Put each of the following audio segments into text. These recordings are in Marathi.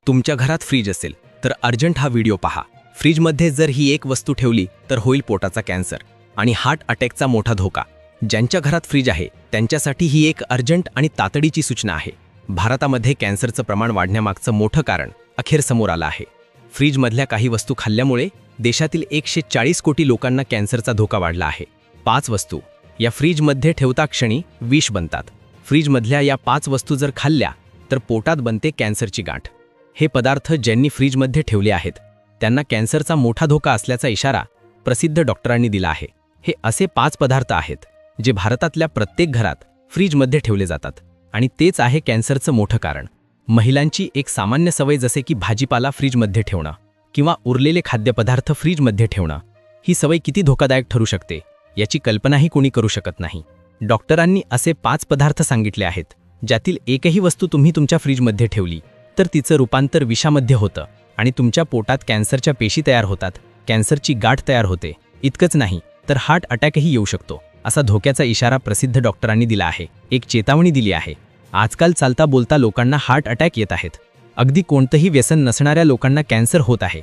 तुमच्या घरात फ्रीज असेल तर अर्जंट हा व्हिडिओ पहा। फ्रीजमध्ये जर ही एक वस्तू ठेवली तर होईल पोटाचा कॅन्सर आणि हार्ट अटॅकचा मोठा धोका। ज्यांच्या घरात फ्रीज आहे त्यांच्यासाठी ही एक अर्जंट आणि तातडीची सूचना आहे। भारतामध्ये कॅन्सरचं प्रमाण वाढण्यामागचं मोठं कारण अखेर समोर आलं आहे। फ्रीजमधल्या काही वस्तू खाल्ल्यामुळे देशातील 140 कोटी लोकांना कॅन्सरचा धोका वाढला आहे। 5 वस्तू या फ्रीजमध्ये ठेवता क्षणी विष बनतात। फ्रीजमधल्या या 5 वस्तू जर खाल्ल्या तर पोटात बनते कॅन्सरची गाठ। हे पदार्थ ज्यांनी फ्रीजमध्ये ठेवले आहेत त्यांना कॅन्सरचा मोठा धोका असल्याचा इशारा प्रसिद्ध डॉक्टरांनी दिला आहे। हे असे 5 पदार्थ आहेत जे भारतातल्या प्रत्येक घरात फ्रीजमध्ये ठेवले जातात आणि तेच आहे कॅन्सरचं मोठं कारण। महिलांची एक सामान्य सवय जसे की भाजीपाला फ्रीजमध्ये ठेवणं किंवा उरलेले खाद्यपदार्थ फ्रीजमध्ये ठेवणं, ही सवय किती धोकादायक ठरू शकते याची कल्पनाही कोणी करू शकत नाही। डॉक्टरांनी असे 5 पदार्थ सांगितले आहेत ज्यातील एकही वस्तू तुम्ही तुमच्या फ्रीजमध्ये ठेवली तर तिचं रूपांतर विषामध्ये होतं आणि तुमच्या पोटात कॅन्सरच्या पेशी तयार होतात, कॅन्सरची गाठ तयार होते। इतकंच नाही तर हार्ट अटॅकही येऊ शकतो असा धोक्याचा इशारा प्रसिद्ध डॉक्टरांनी दिला आहे। एक चेतावणी दिली आहे। आजकाल चालता बोलता लोकांना हार्ट अटॅक येत आहेत। अगदी कोणतंही व्यसन नसणाऱ्या लोकांना कॅन्सर होत आहे।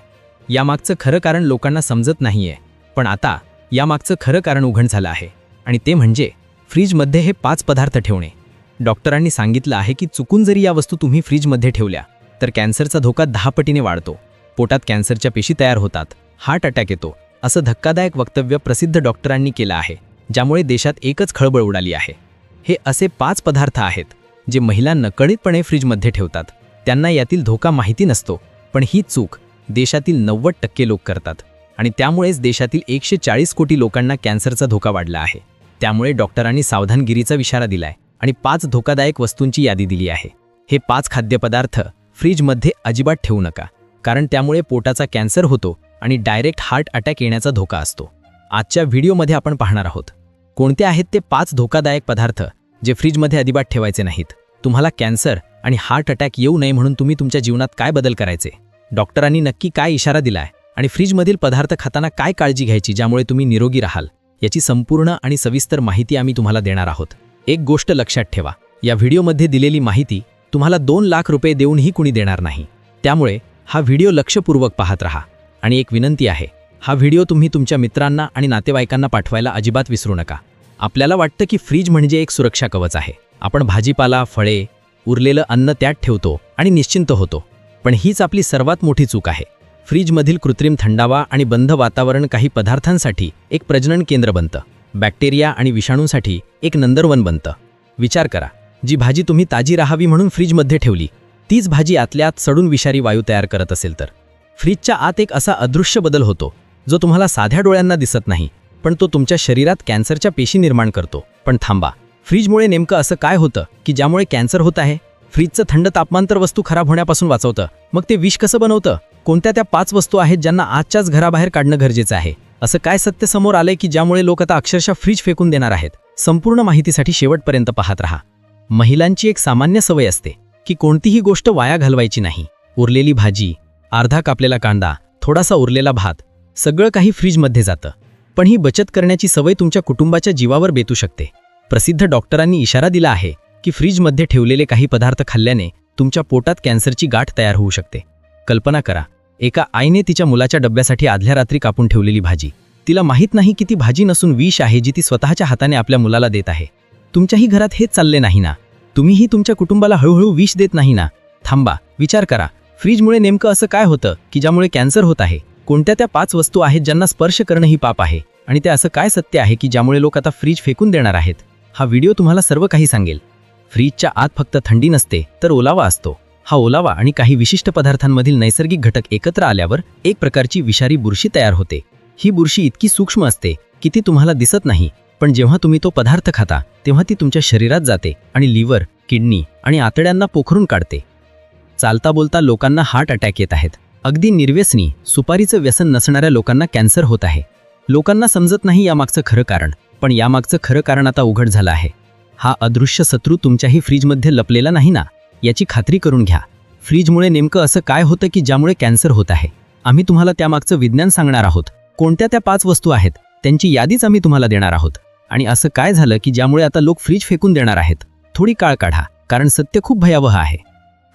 यामागचं खरं कारण लोकांना समजत नाहीये, पण आता यामागचं खरं कारण उघड झालं आहे आणि ते म्हणजे फ्रीजमध्ये हे 5 पदार्थ ठेवणे। डॉक्टरांनी सांगितलं आहे की चुकून जरी या वस्तू तुम्ही फ्रीजमध्ये ठेवल्या तर कॅन्सरचा धोका 10 पटीने वाढतो, पोटात कॅन्सरच्या पेशी तयार होतात, हार्ट अटॅक येतो, असं धक्कादायक वक्तव्य प्रसिद्ध डॉक्टरांनी केलं आहे, ज्यामुळे देशात एकच खळबळ उडाली आहे। हे असे 5 पदार्थ आहेत जे महिला नकळतपणे फ्रीजमध्ये ठेवतात। त्यांना यातील धोका माहिती नसतो, पण ही चूक देशातील 90% लोक करतात आणि त्यामुळेच देशातील 140 कोटी लोकांना कॅन्सरचा धोका वाढला आहे। त्यामुळे डॉक्टरांनी सावधानगिरीचा इशारा दिलाय आणि 5 धोकादायक वस्तूंची यादी दिली आहे। हे 5 खाद्यपदार्थ फ्रीजमध्ये अजिबात ठेवू नका, कारण त्यामुळे पोटाचा कॅन्सर होतो आणि डायरेक्ट हार्ट अटॅक येण्याचा धोका असतो। आजच्या व्हिडिओमध्ये आपण पाहणार आहोत कोणते आहेत ते 5 धोकादायक पदार्थ जे फ्रीजमध्ये अजिबात ठेवायचे नाहीत। तुम्हाला कॅन्सर आणि हार्ट अटॅक येऊ नये म्हणून तुम्ही तुमच्या जीवनात काय बदल करायचे, डॉक्टरांनी नक्की काय इशारा दिलाय आणि फ्रीजमधील पदार्थ खाताना काय काळजी घ्यायची ज्यामुळे तुम्ही निरोगी राहाल, याची संपूर्ण आणि सविस्तर माहिती आम्ही तुम्हाला देणार आहोत। एक गोष्ट लक्षात ठेवा, या व्हिडिओमध्ये दिलेली माहिती तुम्हाला 2 लाख रुपये देऊनही कुणी देणार नाही। त्यामुळे हा व्हिडिओ लक्षपूर्वक पाहत राहा आणि एक विनंती आहे, हा व्हिडिओ तुम्ही तुमच्या मित्रांना आणि नातेवाईकांना पाठवायला अजिबात विसरू नका। आपल्याला वाटतं की फ्रीज म्हणजे एक सुरक्षा कवच आहे। आपण भाजीपाला, फळे, उरलेलं अन्न त्यात ठेवतो आणि निश्चिंत होतो, पण हीच आपली सर्वात मोठी चूक आहे। फ्रीजमधील कृत्रिम थंडावा आणि बंद वातावरण काही पदार्थांसाठी एक प्रजनन केंद्र बनतं, बॅक्टेरिया आणि विषाणूंसाठी एक नंदनवन बनतं। विचार करा, जी भाजी तुम्ही ताजी राहावी म्हणून फ्रीजमध्ये ठेवली तीच भाजी आतल्या आत सडून विषारी वायू तयार करत असेल तर फ्रीजच्या आत एक असा अदृश्य बदल होतो जो तुम्हाला साध्या डोळ्यांना दिसत नाही, पण तो तुमच्या शरीरात कॅन्सरच्या पेशी निर्माण करतो। पण थांबा, फ्रीजमुळे नेमकं असं काय होतं की ज्यामुळे कॅन्सर होत आहे? फ्रीजचं थंड तापमान तर वस्तू खराब होण्यापासून वाचवतं, मग ते विष कसं बनवतं? कोणत्या त्या 5 वस्तू आहेत ज्यांना आजच्याच घराबाहेर काढणं गरजेचं आहे? असं काय सत्य समोर आलंय की ज्यामुळे लोक आता अक्षरशः फ्रीज फेकून देणार आहेत? संपूर्ण माहितीसाठी शेवटपर्यंत पाहत रहा। महिलांची एक सामान्य सवय असते की कोणतीही गोष्ट वाया घालवायची नाही। उरलेली भाजी, अर्धा कापलेला कांदा, थोडासा उरलेला भात, सगळं काही फ्रीजमध्ये जातं, पण ही बचत करण्याची सवय तुमच्या कुटुंबाच्या जीवावर बेतू शकते। प्रसिद्ध डॉक्टरांनी इशारा दिला आहे की फ्रीजमध्ये ठेवलेले काही पदार्थ खाल्ल्याने तुमच्या पोटात कॅन्सरची गाठ तयार होऊ शकते। कल्पना करा, एका आईने तिच्या मुलाच्या डब्यासाठी आदल्या रात्री कापून ठेवलेली भाजी, तिला माहीत नाही की ती भाजी नसून विष आहे जी ती स्वतःच्या हाताने आपल्या मुलाला देत आहे। तुमच्याही घरात हेच चालले नाही ना? तुम्हीही तुमच्या कुटुंबाला हळूहळू विष देत नाही ना? थांबा, विचार करा, फ्रीजमुळे नेमकं असं काय होतं की ज्यामुळे कॅन्सर होत आहे? कोणत्या त्या 5 वस्तू आहेत ज्यांना स्पर्श करणं ही पाप आहे? आणि ते असं काय सत्य आहे की ज्यामुळे लोक आता फ्रीज फेकून देणार आहेत? हा व्हिडिओ तुम्हाला सर्व काही सांगेल। फ्रीजच्या आत फक्त थंडी नसते तर ओलावा असतो। हा ओलावा आणि काही विशिष्ट पदार्थांमधील नैसर्गिक घटक एकत्र आल्यावर एक प्रकारची विषारी बुरशी तयार होते। ही बुरशी इतकी सूक्ष्म असते की ती तुम्हाला दिसत नाही, पण जेव्हा तुम्ही तो पदार्थ खाता तेव्हा ती तुमच्या शरीरात जाते आणि लिव्हर, किडनी आणि आतड्यांना पोखरून काढते। चालता बोलता लोकांना हार्ट अटॅक येत आहेत। अगदी निर्व्यसनी, सुपारीचं व्यसन नसणाऱ्या लोकांना कॅन्सर होत आहे। लोकांना समजत नाही यामागचं खरं कारण, पण यामागचं खरं कारण आता उघड झालं आहे। हा अदृश्य शत्रू तुमच्याही फ्रीजमध्ये लपलेला नाही ना? याची खात्री करून घ्या। फ्रीजमुळे नेमकं असं काय होतं की ज्यामुळे कॅन्सर होत आहे? आम्ही तुम्हाला त्यामागचं विज्ञान सांगणार आहोत। कोणत्या त्या 5 वस्तू आहेत त्यांची यादीच आम्ही तुम्हाला देणार आहोत। आणि असं काय झालं की ज्यामुळे आता लोक फ्रीज फेकून देणार आहेत? थोडी काळ काढा, कारण सत्य खूप भयावह आहे।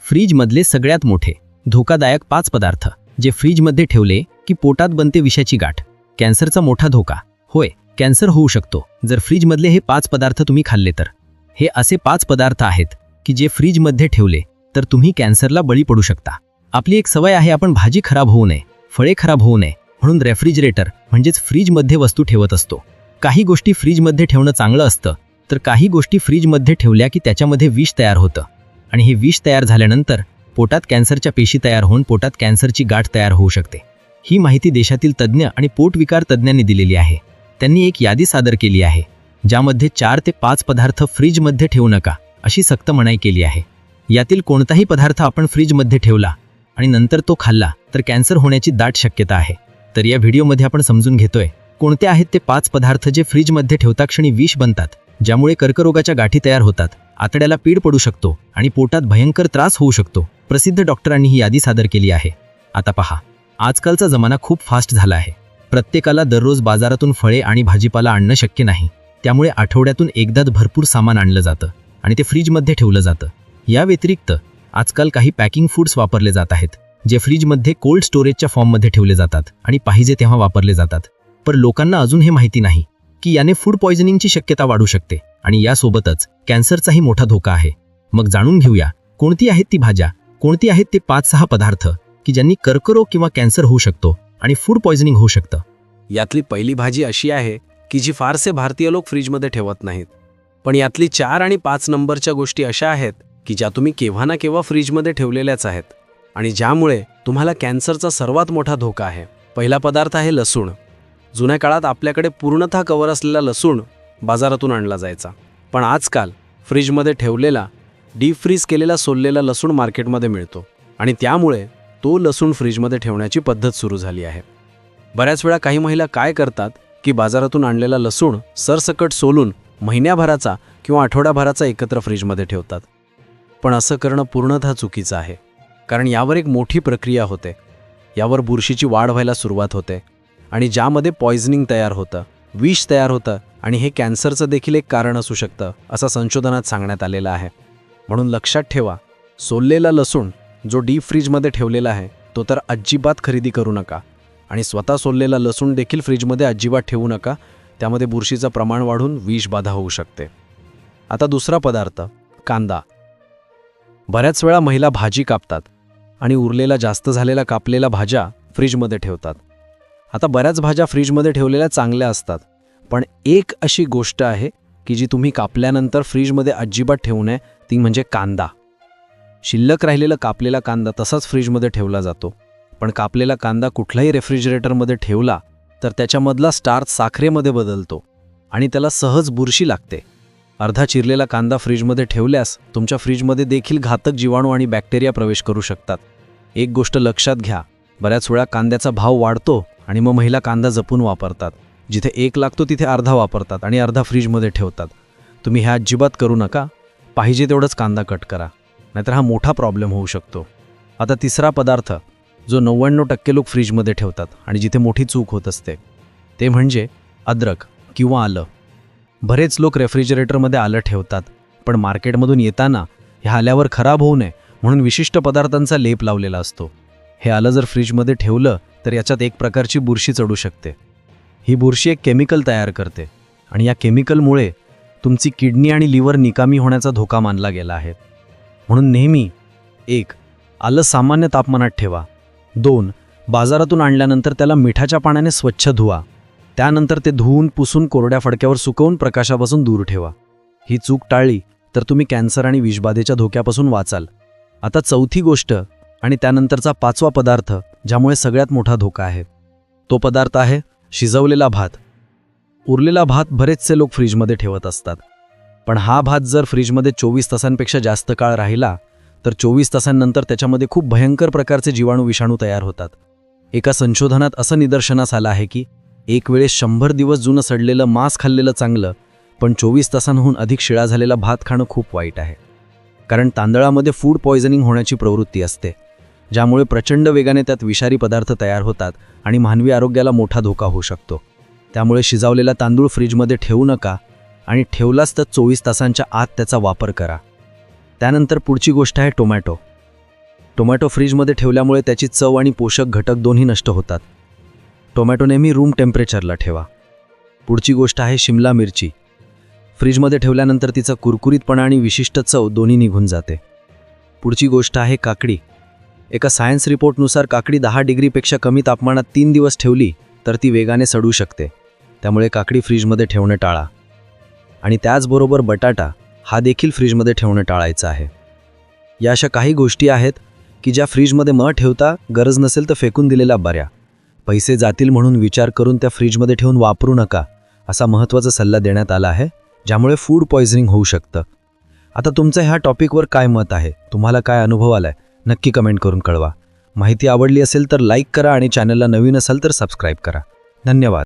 फ्रीजमधले सगळ्यात मोठे धोकादायक 5 पदार्थ जे फ्रीजमध्ये ठेवले की पोटात बनते विषाची गाठ. कॅन्सरचा मोठा धोका. होय, कॅन्सर होऊ शकतो जर फ्रीजमधले हे 5 पदार्थ तुम्ही खाल्ले तर. हे असे 5 पदार्थ आहेत की जे फ्रीजमध्ये ठेवले तर तुम्ही कॅन्सरला बळी पडू शकता. आपली एक सवय आहे, आपण भाजी खराब होऊ नये, फळे खराब होऊ नये म्हणून रेफ्रिजरेटर म्हणजेच फ्रीजमध्ये वस्तू ठेवत असतो. काही गोष्टी फ्रीजमध्ये ठेवणं चांगलं असतं, तर काही गोष्टी फ्रीजमध्ये ठेवल्या की त्याच्यामध्ये विष तयार होतं आणि हे विष तयार झाल्यानंतर पोटात कॅन्सरच्या पेशी तयार होऊन पोटात कॅन्सरची गाठ तयार होऊ शकते. ही माहिती देशातील तज्ज्ञ आणि पोटविकार तज्ज्ञांनी दिलेली आहे. त्यांनी एक यादी सादर केली आहे ज्यामध्ये 4 ते 5 पदार्थ फ्रीजमध्ये ठेवू नका अशी सक्त मनाई केली आहे. यातील कोणताही पदार्थ आपण फ्रीजमध्ये ठेवला आणि नंतर तो खाल्ला तर कॅन्सर होण्याची दाट शक्यता आहे. तर या व्हिडिओमध्ये आपण समजून घेतोय कोणते आहेत ते 5 पदार्थ जे फ्रीजमध्ये ठेवता क्षणी विष बनतात, ज्यामुळे कर्करोगाच्या गाठी तयार होतात, आतड्याला पीड पडू शकतो आणि पोटात भयंकर त्रास होऊ शकतो. प्रसिद्ध डॉक्टरांनी ही यादी सादर केली आहे. आता पहा, आजकालचा जमाना खूप फास्ट झाला आहे. प्रत्येकाला दररोज बाजारातून फळे आणि भाजीपाला आणणं शक्य नाही. त्यामुळे आठवड्यातून एकदाच भरपूर सामान आणलं जातं आणि ते फ्रीजमध्ये ठेवलं जातं. या व्यतिरिक्त आजकाल काही पॅकिंग फूड्स वापरले जात आहेत जे फ्रीजमध्ये कोल्ड स्टोरेजच्या फॉर्ममध्ये ठेवले जातात आणि पाहिजे तेव्हा वापरले जातात. पण लोकांना अजून हे माहिती नाही की याने फूड पॉयझनिंगची शक्यता वाढू शकते आणि यासोबतच कॅन्सरचाही मोठा धोका आहे. मग जाणून घेऊया कोणती आहेत ती भाज्या, कोणती आहेत ते 5-6 पदार्थ की ज्यांनी कर्करोग किंवा कॅन्सर होऊ शकतो आणि फूड पॉयझनिंग होऊ शकतं. यातली पहिली भाजी अशी आहे की जी फारसे भारतीय लोक फ्रीजमध्ये ठेवत नाहीत. पण यातली 4 आणि 5 नंबरच्या गोष्टी अशा आहेत की ज्या तुम्ही केव्हा ना केव्हा फ्रीजमध्ये ठेवलेल्याच आहेत आणि ज्यामुळे तुम्हाला कॅन्सरचा सर्वात मोठा धोका आहे. पहिला पदार्थ आहे लसूण. जुन्या काळात आपल्याकडे पूर्णतः कवर असलेला लसूण बाजारातून आणला जायचा, पण आजकाल फ्रीजमध्ये ठेवलेला डीप फ्रीज केलेला सोललेला लसूण मार्केटमध्ये मिळतो आणि त्यामुळे तो लसूण फ्रीजमध्ये ठेवण्याची पद्धत सुरू झाली आहे. बऱ्याच वेळा काही महिला काय करतात की बाजारातून आणलेला लसूण सरसकट सोलून महिन्याभराचा किंवा आठवड्याभराचा एकत्र फ्रीजमध्ये ठेवतात. पण असं करणं पूर्णतः चुकीचं आहे, कारण यावर एक मोठी प्रक्रिया होते. यावर बुरशीची वाढ व्हायला सुरुवात होते आणि ज्यामध्ये पॉयझनिंग तयार होतं, विष तयार होतं आणि हे कॅन्सरचं देखील एक कारण असू शकतं असं संशोधनात सांगण्यात आलेलं आहे. म्हणून लक्षात ठेवा, सोललेला लसूण जो डीप फ्रीजमध्ये ठेवलेला आहे तो तर अजिबात खरेदी करू नका आणि स्वतः सोललेला लसूण देखील फ्रीजमध्ये अजिबात ठेवू नका. त्यामध्ये बुरशीचं प्रमाण वाढून विषबाधा होऊ शकते. आता दुसरा पदार्थ, कांदा. बऱ्याच वेळा महिला भाजी कापतात आणि उरलेला जास्त झालेला कापलेला भाज्या फ्रीजमध्ये ठेवतात. आता बऱ्याच भाज्या फ्रीजमध्ये ठेवलेल्या चांगल्या असतात, पण एक अशी गोष्ट आहे की जी तुम्ही कापल्यानंतर फ्रीजमध्ये अजिबात ठेवू नये, ती म्हणजे कांदा. शिल्लक राहिलेला कापलेला कांदा तसाच फ्रीजमध्ये ठेवला जातो, पण कापलेला कांदा कुठल्याही रेफ्रिजरेटरमध्ये ठेवला तर त्याच्यामधला स्टार्च साखरेमध्ये बदलतो आणि त्याला सहज बुरशी लागते. अर्धा चिरलेला कांदा फ्रीजमध्ये ठेवल्यास तुमच्या फ्रीजमध्ये देखील घातक जीवाणू आणि बॅक्टेरिया प्रवेश करू शकतात. एक गोष्ट लक्षात घ्या, बऱ्याच वेळा कांद्याचा भाव वाढतो आणि मग महिला कांदा जपून वापरतात. जिथे 1 लागतो तिथे अर्धा वापरतात आणि अर्धा फ्रीजमध्ये ठेवतात. तुम्ही हे अजिबात करू नका. पाहिजे तेवढंच कांदा कट करा, नाहीतर हा मोठा प्रॉब्लेम होऊ शकतो. आता तिसरा पदार्थ जो 99% लोक फ्रीजमध्ये ठेवतात आणि जिथे मोठी चूक होत असते ते म्हणजे अद्रक किंवा आलं. बरेच लोक रेफ्रिजरेटरमध्ये आलं ठेवतात, पण मार्केटमधून येताना ह्या आल्यावर खराब होऊ नये म्हणून विशिष्ट पदार्थांचा लेप लावलेला असतो. हे आलं जर फ्रीजमध्ये ठेवलं तर याच्यात एक प्रकारची बुरशी चढू शकते. ही बुरशी एक केमिकल तयार करते आणि या केमिकलमुळे तुमची किडनी आणि लिव्हर निकामी होण्याचा धोका मानला गेला आहे. म्हणून नेहमी 1. आलं सामान्य तापमानात ठेवा. 2. बाजारातून आणल्यानंतर त्याला मिठाच्या पाण्याने स्वच्छ धुवा. त्यानंतर ते धुवून पुसून कोरड्या फडक्यावर सुकवून प्रकाशापासून दूर ठेवा. ही चूक टाळली तर तुम्ही कॅन्सर आणि विषबाधेच्या धोक्यापासून वाचाल. आता चौथी गोष्ट आणि त्यानंतरचा 5वा पदार्थ ज्यामुळे सगळ्यात मोठा धोका आहे, तो पदार्थ आहे शिजवलेला भात. उरलेला भात बरेचसे लोक फ्रीजमध्ये ठेवत असतात, पण हा भात जर फ्रीजमध्ये 24 तासांपेक्षा जास्त काळ राहिला तर 24 तासांनंतर त्याच्यामध्ये खूप भयंकर प्रकारचे जीवाणू विषाणू तयार होतात. एका संशोधनात असं निदर्शनास आलं आहे की एक वेळेस 100 दिवस जुनं सडलेलं मांस खाल्लेलं चांगलं, पण 24 तासांहून अधिक शिळा झालेला भात खाणं खूप वाईट आहे. कारण तांदळामध्ये फूड पॉयझनिंग होण्याची प्रवृत्ती असते, ज्यामुळे प्रचंड वेगाने त्यात विषारी पदार्थ तयार होतात आणि मानवी आरोग्याला मोठा धोका होऊ शकतो. त्यामुळे शिजवलेला तांदूळ फ्रीजमध्ये ठेवू नका आणि ठेवलाच तर 24 तासांच्या आत त्याचा वापर करा. त्यानंतर पुढची गोष्ट आहे टोमॅटो. टोमॅटो फ्रीजमध्ये ठेवल्यामुळे त्याची चव आणि पोषक घटक दोन्ही नष्ट होतात. टोमॅटो नेहमी रूम टेम्परेचरला ठेवा. पुढची गोष्ट आहे शिमला मिरची. फ्रीजमध्ये ठेवल्यानंतर तिचा कुरकुरीतपणा आणि विशिष्ट चव दोन्ही निघून जाते. पुढची गोष्ट आहे काकडी. एका सायन्स रिपोर्टनुसार काकडी 10 डिग्रीपेक्षा कमी तापमानात 3 दिवस ठेवली तर ती वेगाने सडू शकते. त्यामुळे काकडी फ्रीजमध्ये ठेवणे टाळा. आणि त्याचबरोबर बटाटा हा देखील फ्रीजमध्ये ठेवणे टाळायचं आहे. या अशा काही गोष्टी आहेत की ज्या फ्रीजमध्ये न ठेवता गरज नसेल तर फेकून दिलेल्या बऱ्या. पैसे जातील म्हणून विचार करून त्या फ्रीजमध्ये ठेवून वापरू नका, असा महत्त्वाचा सल्ला देण्यात आला आहे, ज्यामुळे फूड पॉयझनिंग होऊ शकतं. आता तुमचं ह्या टॉपिकवर काय मत आहे, तुम्हाला काय अनुभव आलाय, नक्की कमेंट करून कळवा. माहिती आवडली असेल तर लाईक करा आणि चॅनलला नवीन असाल तर सबस्क्राईब करा. धन्यवाद.